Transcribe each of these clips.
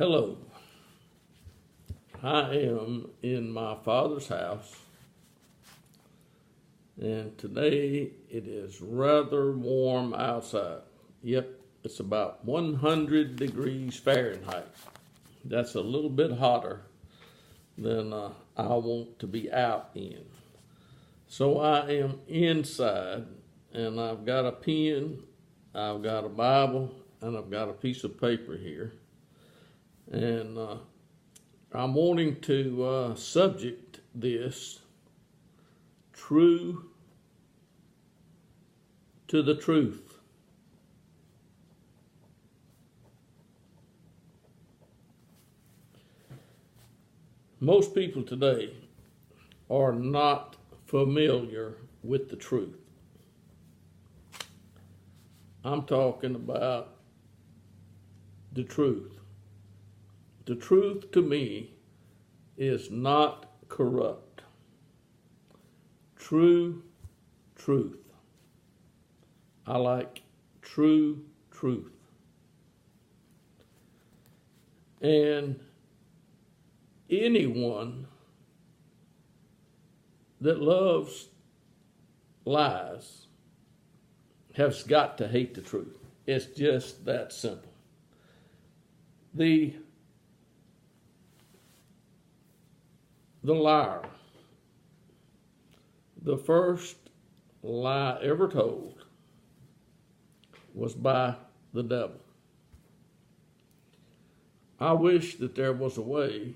Hello. I am in my Father's house, and today it is rather warm outside. Yep, it's about 100 degrees Fahrenheit. That's a little bit hotter than I want to be out in. So I am inside, and I've got a pen, I've got a Bible, and I've got a piece of paper here. And I'm wanting to subject this true to the truth. Most people today are not familiar with the truth. I'm talking about the truth. The truth to me is not corrupt. True truth. I like true truth. And anyone that loves lies has got to hate the truth. It's just that simple. The liar, the first lie ever told was by the devil. I wish that there was a way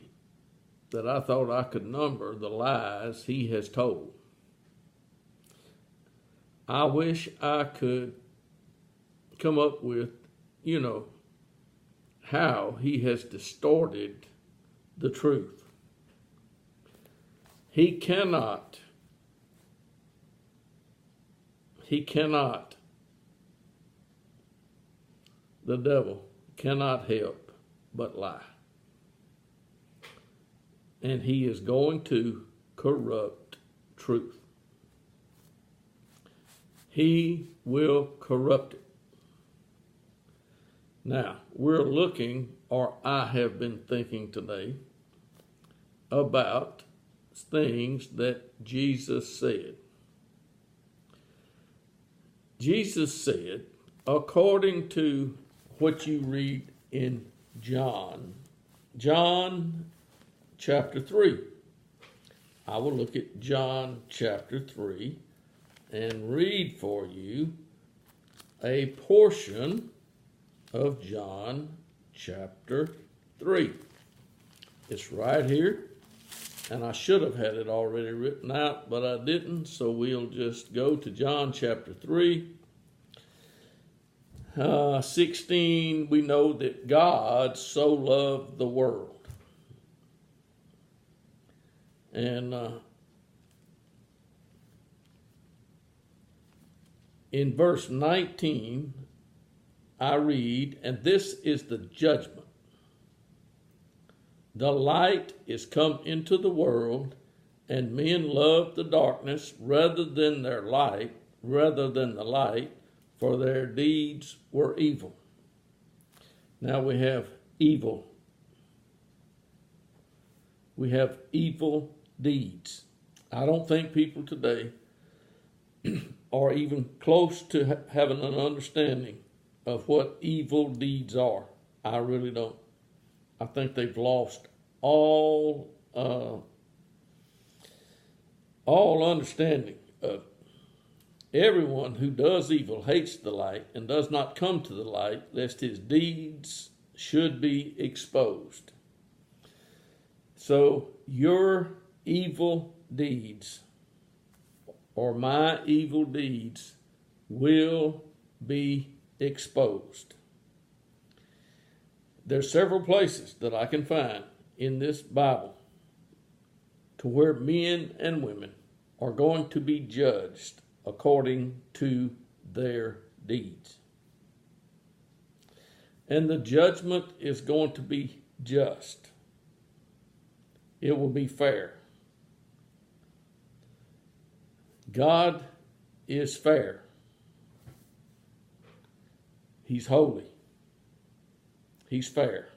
that I thought I could number the lies he has told. I wish I could come up with, how he has distorted the truth. He cannot, the devil cannot help but lie. And he is going to corrupt truth. He will corrupt it. Now, we're looking, or I have been thinking today, about things that Jesus said. Jesus said, according to what you read in John chapter 3. I will look at John chapter 3 and read for you a portion of John chapter 3. It's right here. And I should have had it already written out, but I didn't, so we'll just go to John chapter 3. 16, we know that God so loved the world. And in verse 19, I read, and this is the judgment. The light is come into the world, and men love the darkness rather than the light, for their deeds were evil. Now we have evil. We have evil deeds. I don't think people today are even close to having an understanding of what evil deeds are. I really don't. I think they've lost all understanding of everyone who does evil hates the light and does not come to the light, lest his deeds should be exposed. So your evil deeds, or my evil deeds, will be exposed. There's several places that I can find in this Bible to where men and women are going to be judged according to their deeds. And the judgment is going to be just. It will be fair. God is fair. He's holy. He's fair.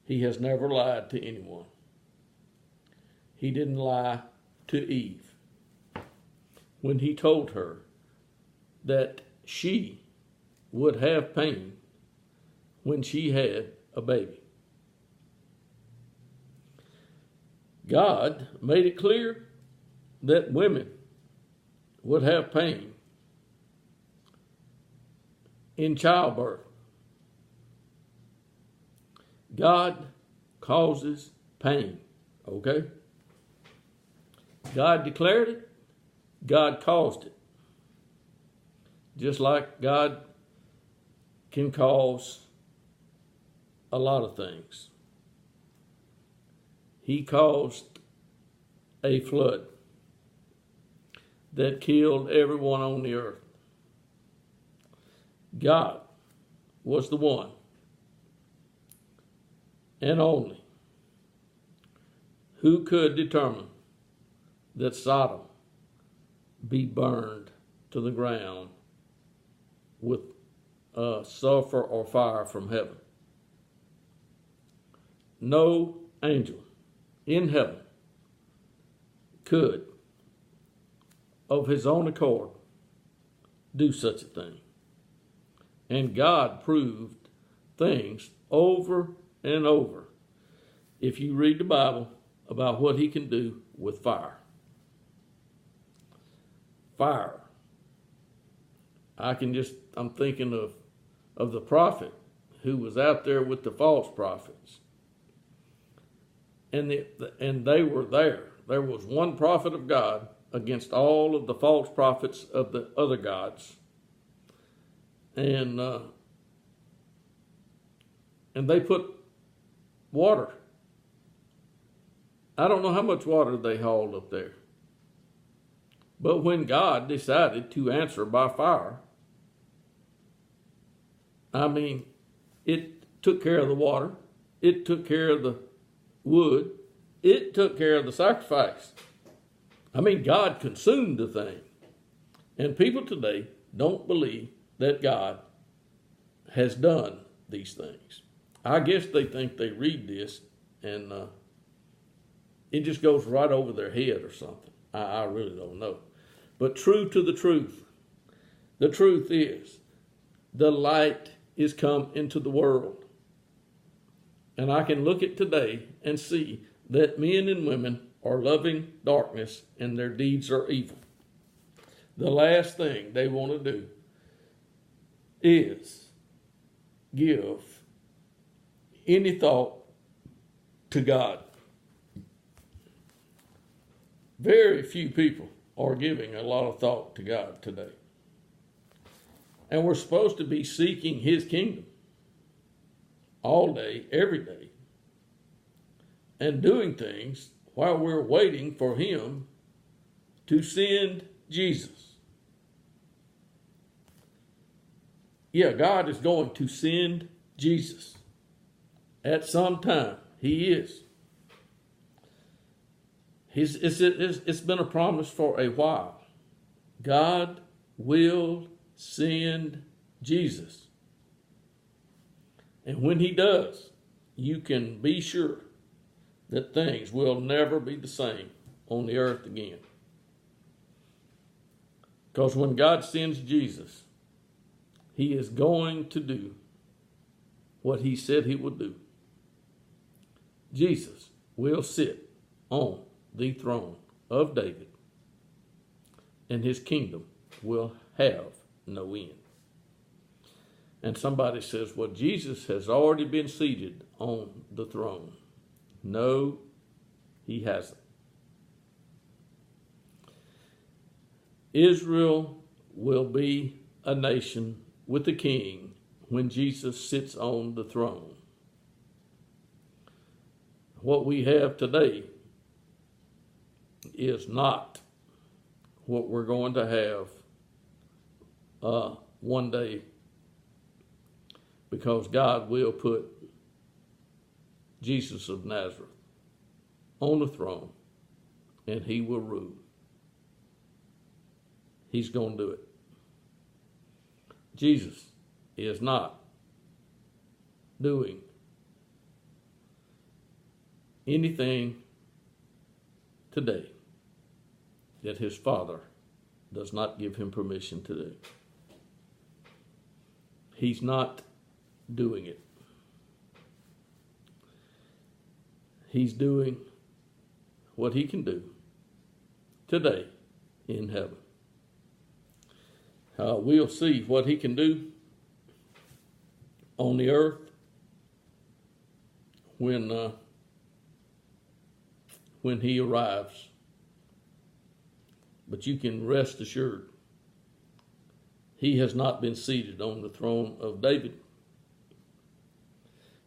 He has never lied to anyone. He didn't lie to Eve when he told her that she would have pain when she had a baby. God made it clear that women would have pain in childbirth. God causes pain, okay? God declared it, God caused it. Just like God can cause a lot of things. He caused a flood that killed everyone on the earth. God was the one and only who could determine that Sodom be burned to the ground with sulfur or fire from heaven. No angel in heaven could, of his own accord, do such a thing. And God proved things over and over, if you read the Bible, about what he can do with fire. Fire. I'm thinking of the prophet who was out there with the false prophets. And they were there. There was one prophet of God against all of the false prophets of the other gods. And they put water. I don't know how much water they hauled up there. But when God decided to answer by fire, it took care of the water. It took care of the wood. It took care of the sacrifice. God consumed the thing. And people today don't believe that God has done these things. I guess they think they read this and it just goes right over their head or something. I really don't know. But true to the truth is the light is come into the world. And I can look at today and see that men and women are loving darkness and their deeds are evil. The last thing they want to do is give any thought to God. Very few people are giving a lot of thought to God today. And we're supposed to be seeking his kingdom all day, every day, and doing things while we're waiting for him to send Jesus. Yeah, God is going to send Jesus at some time. He is. It's been a promise for a while. God will send Jesus. And when he does, you can be sure that things will never be the same on the earth again. Because when God sends Jesus, he is going to do what he said he would do. Jesus will sit on the throne of David, and his kingdom will have no end. And somebody says, well, Jesus has already been seated on the throne. No, he hasn't. Israel will be a nation with a king when Jesus sits on the throne. What we have today is not what we're going to have one day, because God will put Jesus of Nazareth on the throne and he will rule. He's going to do it. Jesus is not doing anything today that his Father does not give him permission to do. He's not doing it. He's doing what he can do today in heaven. We'll see what he can do on the earth when he arrives. But you can rest assured, he has not been seated on the throne of David,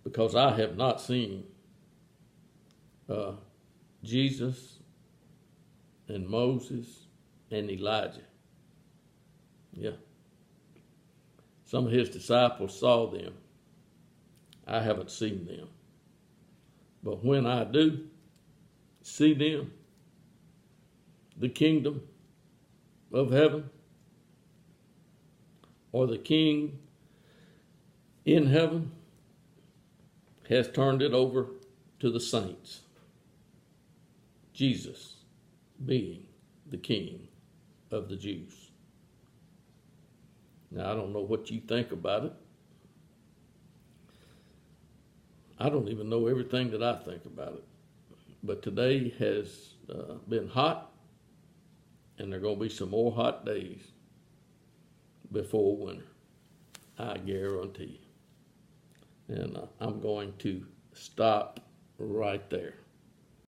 because I have not seen Jesus and Moses and Elijah. Yeah. Some of his disciples saw them. I haven't seen them. But when I do see them, the kingdom of heaven, or the king in heaven, has turned it over to the saints. Jesus being the King of the Jews. Now, I don't know what you think about it. I don't even know everything that I think about it. But today has been hot, and there are going to be some more hot days before winter. I guarantee you. And I'm going to stop right there.